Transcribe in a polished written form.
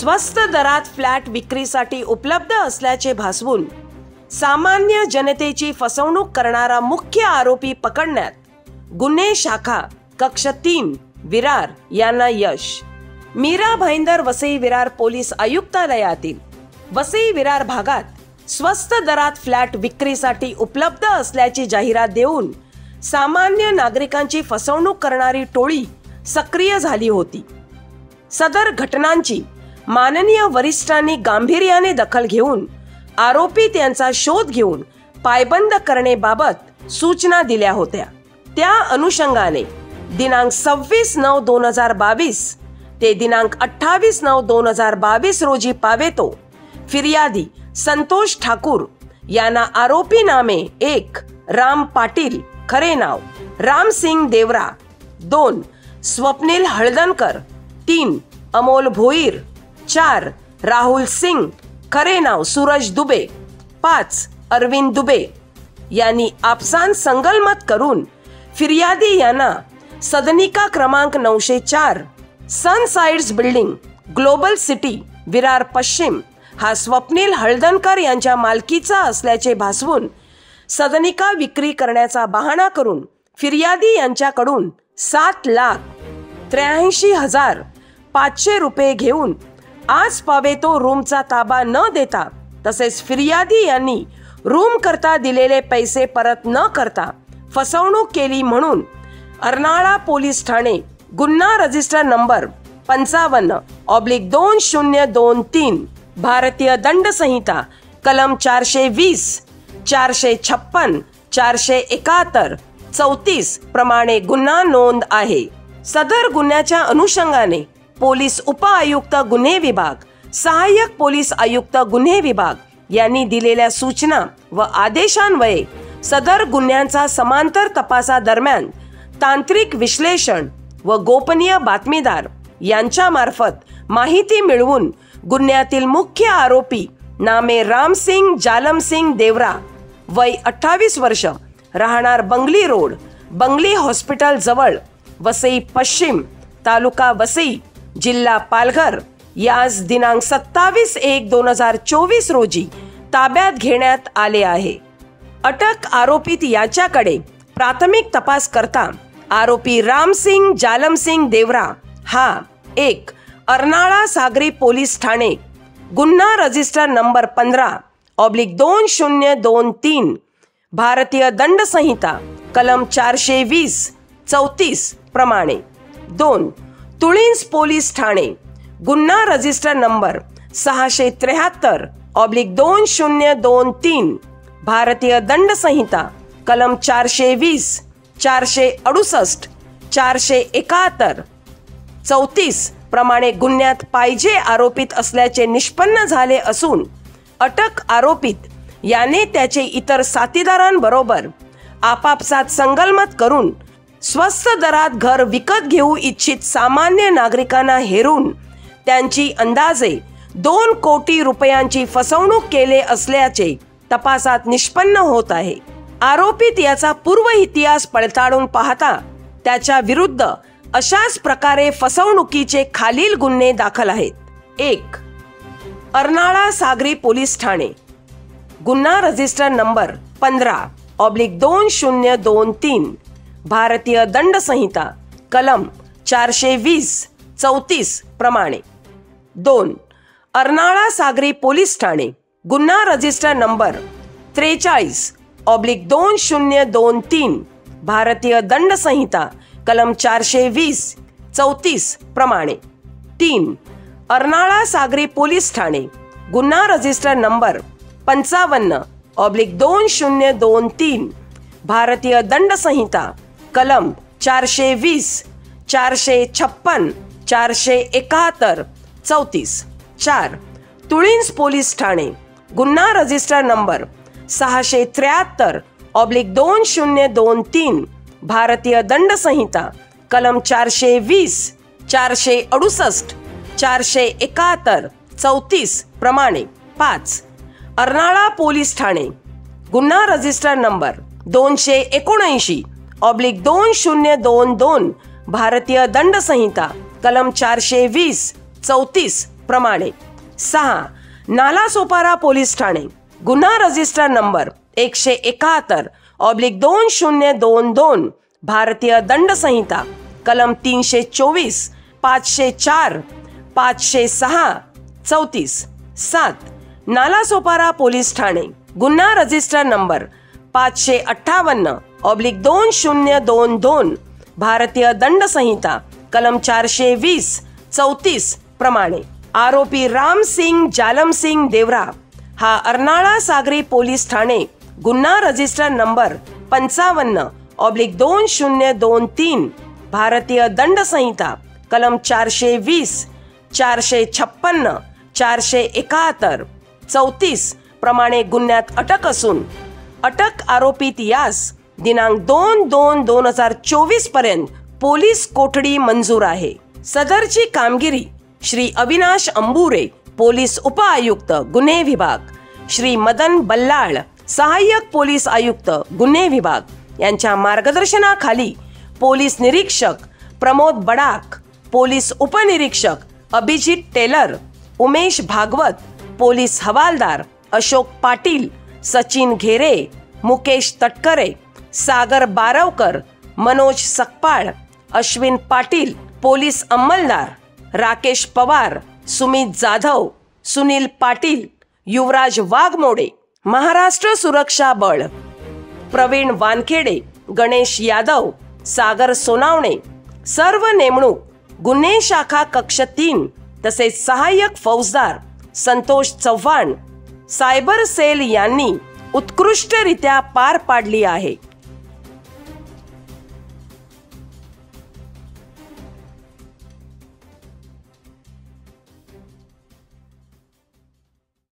स्वस्त दरात फ्लॅट विक्रीसाठी उपलब्ध असल्याचे भासवून सामान्य जनतेची फसवणूक करणारा मुख्य आरोपी पकडण्यात गुन्हे शाखा कक्ष 3 विरार यांना यश. मीरा भाईंदर वसई विरार पोलीस आयुक्तालयातील वसई विरार भागात स्वस्त दरात फ्लॅट विक्रीसाठी उपलब्ध असल्याची जाहिरात देऊन सामान्य नागरिकांची फसवणूक करणारी टोळी सक्रिय झाली होती. सदर घटनांची माननीय वरिष्ठांनी गांभीर्याने दखल घेऊन आरोपीत यांचा शोध घेऊन पायबंद करण्याबाबत सूचना दिल्या होत्या. त्या अनुषंगाने दिनांक 26/9/2022 ते दिनांक 28/9/2022 रोजी पावेतो फिर्यादी संतोष ठाकूर यांना आरोपी नामे 1 राम पाटील खरे नाव रामसिंग देवरा, 2 स्वप्नील हळदणकर, 3 अमोल भोईर, 4 राहुल सिंग खरे नाव सूरज दुबे, 5 अरविंद दुबे यांनी आपसांत संगनमत करून फिर्यादी यांना सदनिका क्रमांक 904 सनसाइड्स बिल्डिंग ग्लोबल सिटी विरार पश्चिम हा स्वप्नील हळदणकर यांच्या मालकीचा असल्याचे भासवून सदनिका विक्री करण्याचा बहाणा करून फिर्यादी यांच्याकडून 7,83,500 रुपये घेऊन आज पावेतो रूमचा ताबा न देता तसेच फिर्यादी यांनी रूम करता दिलेले पैसे परत न करता फसवणूक केली म्हणून अर्नाळा पोलीस ठाणे गुन्हा रजिस्टर नंबर 55/2023 भारतीय दंड संहिता कलम 420, 456, 471, 34 प्रमाणे गुन्हा नोंद आहे. सदर गुन्ह्याच्या अनुषंगाने पोलीस उपआयुक्त गुन्हे विभाग, सहाय्यक पोलीस आयुक्त गुन्हे विभाग यांनी दिलेल्या सूचना व आदेशान्वये सदर गुन्ह्यांचा समांतर तपासादरम्यान तांत्रिक विश्लेषण व गोपनीय बातमीदार यांच्या मार्फत माहिती मिळवून गुन्ह्यातील मुख्य आरोपी नामे रामसिंग जालमसिंग देवरा वय 28 वर्ष राहणार बंगली रोड बंगली हॉस्पिटल जवळ वसई पश्चिम तालुका वसई जिल्हा पालघर यास दिनांक 27/1/2024 रोजी ताब्यात घेण्यात आले आहे. अटक आरोपीत याच्याकडे प्राथमिक तपास करता आरोपी रामसिंग जालमसिंग देवरा हा 1 अर्नाळा सागरी पोलीस ठाणे गुन्हा रजिस्टर नंबर 15/2023 भारतीय दंड संहिता कलम 420-34 प्रमाणे, 2 तुळींज पोलीस ठाणे गुन्हा रजिस्टर नंबर 673/2023 भारतीय दंड संहिता कलम 420, 468, 471, 34 प्रमाणे गुन्ह्यात पाहिजे आरोपित असल्याचे निष्पन्न झाले असून अटक आरोपित याने त्याचे इतर साथीदारांबरोबर आपापसात संगनमत करून स्वस्त दरात घर विकत घेऊ इच्छित सामान्य नागरिकांना हेरून त्यांची अंदाजे 2 कोटी रुपयांची फसवणूक केले असल्याचे तपासात निष्पन्न होत आहे. आरोपित याचा पूर्व इतिहास पडताळून पाहता त्याच्या विरुद्ध अशाच प्रकारे फसवणुकीचे खालील गुन्हे दाखल आहेत. 1 अर्नाळा सागरी पोलीस ठाणे गुन्हा रजिस्टर नंबर 15/2023 भारतीय दंड संहिता कलम 420-34 प्रमाणे, 2 अर्नाळा सागरी पोलीस ठाणे गुन्हा रजिस्टर नंबर 43/2023 भारतीय दंड संहिता कलम 420-34 प्रमाणे, 3 अर्नाळा सागरी पोलीस ठाणे गुन्हा रजिस्टर नंबर 55/2023 भारतीय दंड संहिता कलम 420, 456, 471, 34, 4 तुळींज पोलीस ठाणे गुन्हा रजिस्टर नंबर 673/2023 भारतीय दंड संहिता कलम 420, 468, 471, 34 प्रमाणे, 5 अर्नाळा पोलीस ठाणे गुन्हा रजिस्टर नंबर 279/2022 भारतीय दंड संहिता कलम 420-34 प्रमाणे. 6. नालासोपारा पोलीस ठाणे, गुन्हा रजिस्टर नंबर 171/2022 भारतीय दंड संहिता कलम 324, 504, 506, 34. 7. नालासोपारा पोलीस ठाणे, गुन्हा रजिस्टर नंबर 558/2022 भारतीय दंड संहिता कलम 420, 34 प्रमाणे. आरोपी राम सिंग जालम सिंग देवरा हा अर्नाळा सागरी पोलीस ठाणे, गुन्हा रजिस्टर नंबर 55/2023 भारतीय दंड संहिता कलम 420, 456, 471, 34 प्रमाणे गुन्ह्यात अटक असून अटक आरोपीत यास दिनांक 2/2/2024 पर्यंत पोलीस कोठडी मंजूर आहे. सदरची कामगिरी श्री अविनाश अंबुरे, पोलीस उपआयुक्त गुन्हे विभाग, श्री मदन बल्लाळ, सहाय्यक पोलीस आयुक्त गुन्हे विभाग यांच्या मार्गदर्शनाखाली पोलीस निरीक्षक प्रमोद बडाक, पोलीस उपनिरीक्षक अभिजित टेलर, उमेश भागवत, पोलीस हवालदार अशोक पाटील, सचिन घेरे, मुकेश तटकरे, सागर बारवकर, मनोज सकपाळ, अश्विन पाटील, पोलीस अंमलदार राकेश पवार, सुमित जाधव, सुनील पाटील, युवराज वाघमोडे, महाराष्ट्र सुरक्षा बळ प्रवीण वानखेडे, गणेश यादव, सागर सोनावणे सर्व नेमणूक गुन्हे शाखा कक्ष 3 तसेच सहाय्यक फौजदार संतोष चव्हाण, सायबर सेल यांनी उत्कृष्टरित्या पार पाडली आहे.